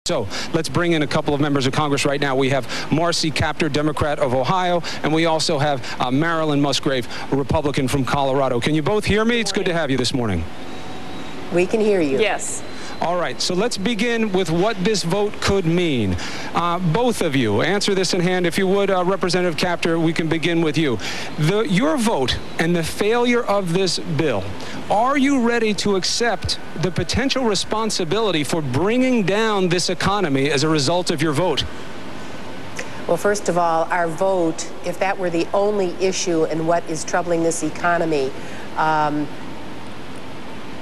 So let's bring in a couple of members of Congress right now. We have Marcy Kaptur, Democrat of Ohio, and we also have Marilyn Musgrave, a Republican from Colorado. Can you both hear me? It's good to have you this morning. We can hear you. Yes. All right, so let's begin with what this vote could mean. Both of you, answer this in hand. If you would, Representative Kaptur, we can begin with you. Your vote and the failure of this bill, are you ready to accept the potential responsibility for bringing down this economy as a result of your vote? Well, first of all, our vote, if that were the only issue in what is troubling this economy,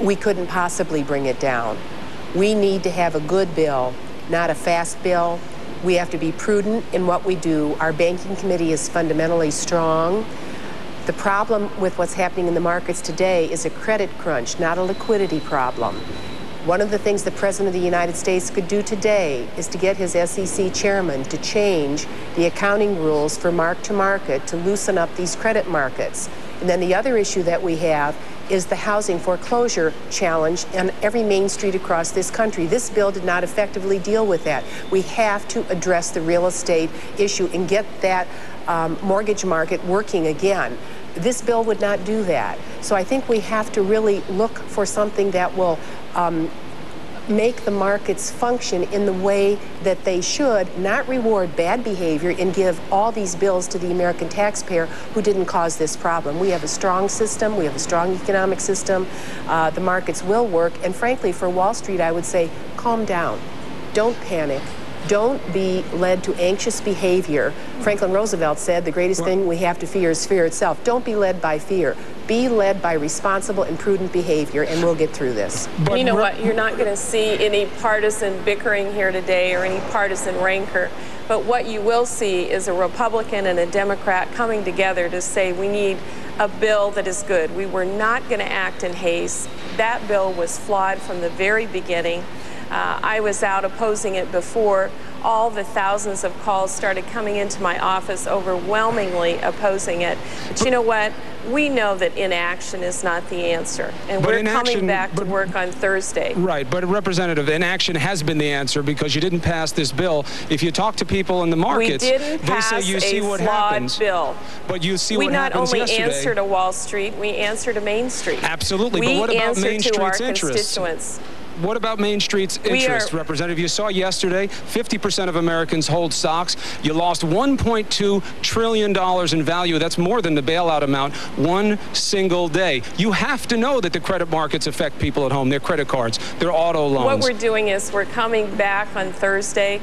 we couldn't possibly bring it down. We need to have a good bill, not a fast bill. We have to be prudent in what we do. Our banking committee is fundamentally strong. The problem with what's happening in the markets today is a credit crunch, not a liquidity problem. One of the things the President of the United States could do today is to get his SEC chairman to change the accounting rules for mark-to-market to loosen up these credit markets. And then the other issue that we have is the housing foreclosure challenge on every main street across this country. This bill did not effectively deal with that. We have to address the real estate issue and get that mortgage market working again. This bill would not do that. So I think we have to really look for something that will make the markets function in the way that they should, not reward bad behavior and give all these bills to the American taxpayer who didn't cause this problem. We have a strong system. We have a strong economic system. The markets will work. And frankly, for Wall Street, I would say, calm down. Don't panic. Don't be led to anxious behavior. Franklin Roosevelt said the greatest thing we have to fear is fear itself. Don't be led by fear. Be led by responsible and prudent behavior, and we'll get through this. But you know what? You're not going to see any partisan bickering here today or any partisan rancor. But what you will see is a Republican and a Democrat coming together to say we need a bill that is good. We were not going to act in haste. That bill was flawed from the very beginning. I was out opposing it before all the thousands of calls started coming into my office overwhelmingly opposing it. But you know what? We know that inaction is not the answer. And we're coming back to work on Thursday. Right, but Representative, inaction has been the answer because you didn't pass this bill. If you talk to people in the markets, we didn't pass they say you see what happens. Bill. But you see what happens yesterday. We not only answer to Wall Street, we answer to Main Street. Absolutely, but what about Main Street's interests? What about Main Street's interest, Representative? You saw yesterday, 50% of Americans hold stocks. You lost $1.2 trillion in value. That's more than the bailout amount one single day. You have to know that the credit markets affect people at home, their credit cards, their auto loans. What we're doing is we're coming back on Thursday,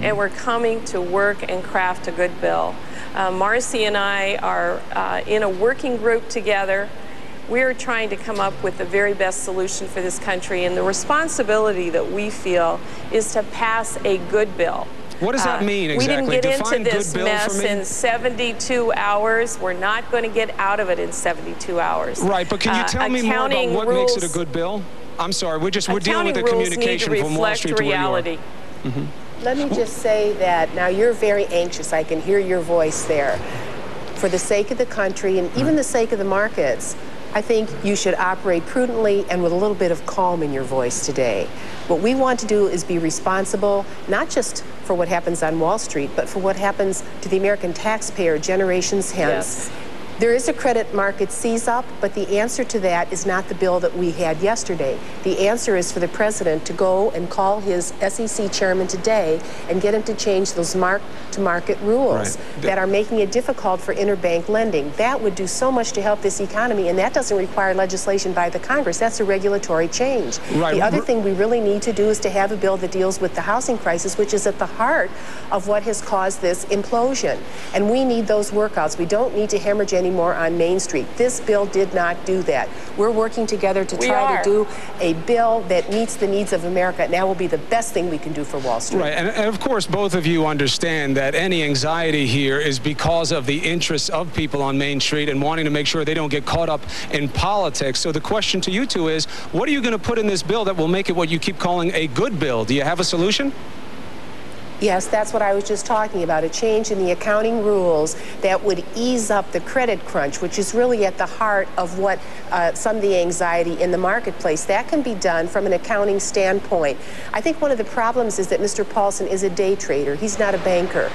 and we're coming to work and craft a good bill. Marcy and I are in a working group together. We're trying to come up with the very best solution for this country, and the responsibility that we feel is to pass a good bill. What does that mean exactly? We didn't get into this mess in 72 hours. We're not going to get out of it in 72 hours. Right, but can you tell me more about what makes it a good bill? I'm sorry, we're dealing with the communication from Wall Street to reality. Let me just say that now you're very anxious. I can hear your voice there. For the sake of the country and even the sake of the markets, I think you should operate prudently and with a little bit of calm in your voice today. What we want to do is be responsible, not just for what happens on Wall Street, but for what happens to the American taxpayer generations hence. Yes. There is a credit market seize-up, but the answer to that is not the bill that we had yesterday. The answer is for the president to go and call his SEC chairman today and get him to change those mark-to-market rules that are making it difficult for interbank lending. That would do so much to help this economy, and that doesn't require legislation by the Congress. That's a regulatory change. The other thing we really need to do is to have a bill that deals with the housing crisis, which is at the heart of what has caused this implosion. And we need those workouts. We don't need to hemorrhage anymore on Main Street. This bill did not do that. We're working together to try to do a bill that meets the needs of America. Now will be the best thing we can do for Wall Street. Right, and of course both of you understand that any anxiety here is because of the interests of people on Main Street and wanting to make sure they don't get caught up in politics. So the question to you two is, what are you going to put in this bill that will make it what you keep calling a good bill? Do you have a solution? Yes, that's what I was just talking about, a change in the accounting rules that would ease up the credit crunch, which is really at the heart of what some of the anxiety in the marketplace. That can be done from an accounting standpoint. I think one of the problems is that Mr. Paulson is a day trader. He's not a banker.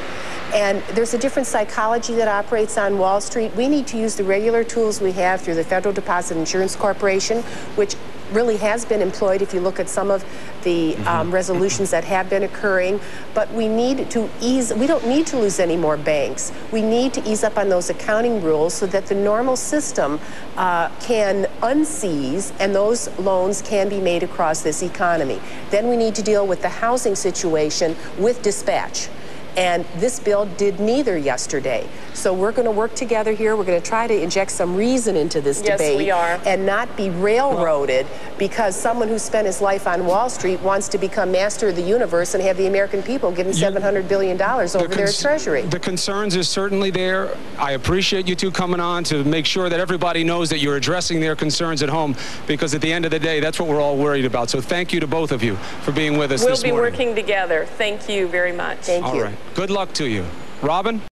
And there's a different psychology that operates on Wall Street. We need to use the regular tools we have through the Federal Deposit Insurance Corporation, which really has been employed if you look at some of the resolutions that have been occurring. But we need to we don't need to lose any more banks. We need to ease up on those accounting rules so that the normal system can unseize and those loans can be made across this economy. Then we need to deal with the housing situation with dispatch. And this bill did neither yesterday. So we're going to work together here. We're going to try to inject some reason into this debate. We are. And not be railroaded because someone who spent his life on Wall Street wants to become master of the universe and have the American people give him $700 billion over their treasury. The concerns is certainly there. I appreciate you two coming on to make sure that everybody knows that you're addressing their concerns at home, because at the end of the day, that's what we're all worried about. So thank you to both of you for being with us this morning. We'll be working together. Thank you very much. Thank you. All right. Good luck to you. Robin?